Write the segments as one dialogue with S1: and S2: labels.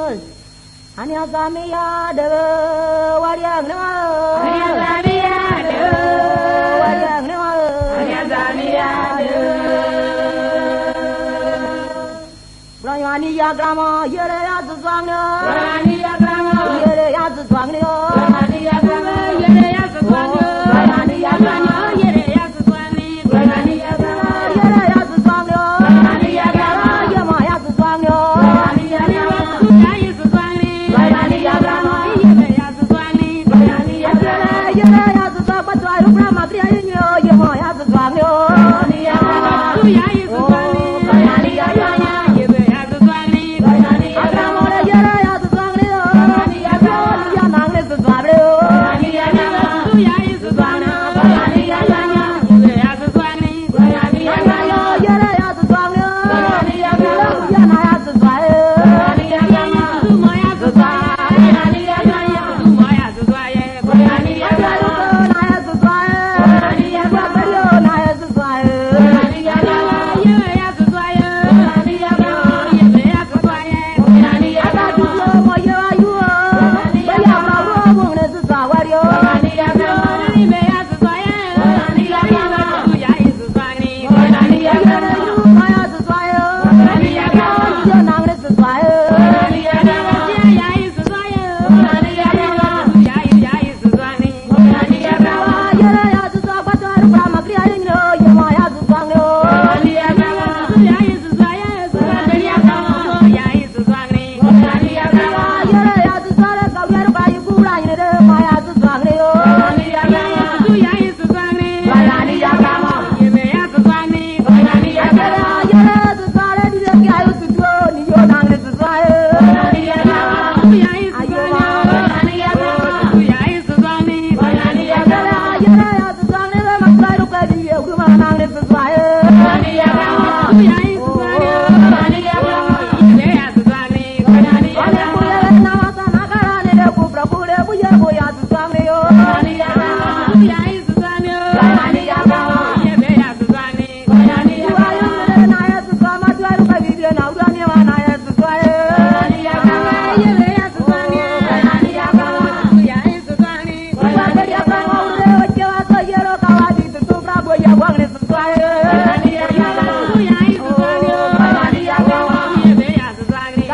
S1: Anya Zamiya de Wariang no
S2: Anya Zamiya de
S1: Wariang no
S2: Anya Zamiya de
S1: Brayani ya grama yere ya zang no
S2: Brayani ya grama
S1: yere ya zang no
S2: Brayani ya grama yere ya zang no Brayani ya grama yere ya zang no Brayani ya grama
S1: yere ya zang no
S2: Brayani ya grama
S1: yama ya zang no
S2: Brayani ya grama ya zang no Brayani ya grama yere ya zang no Brayani ya grama
S1: yere ya zang ba twa ru brama tri ay nyo yama ya zang no
S2: Brayani ya grama ya zang no Brayani ya grama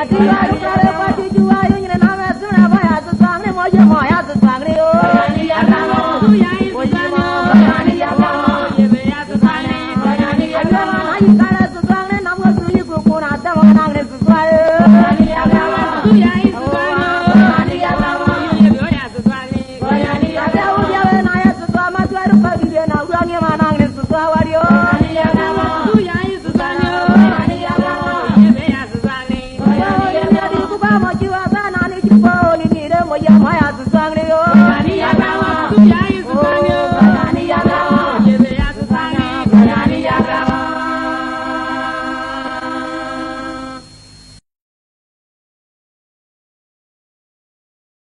S1: Ati ya ru kare pati juwa yu nyine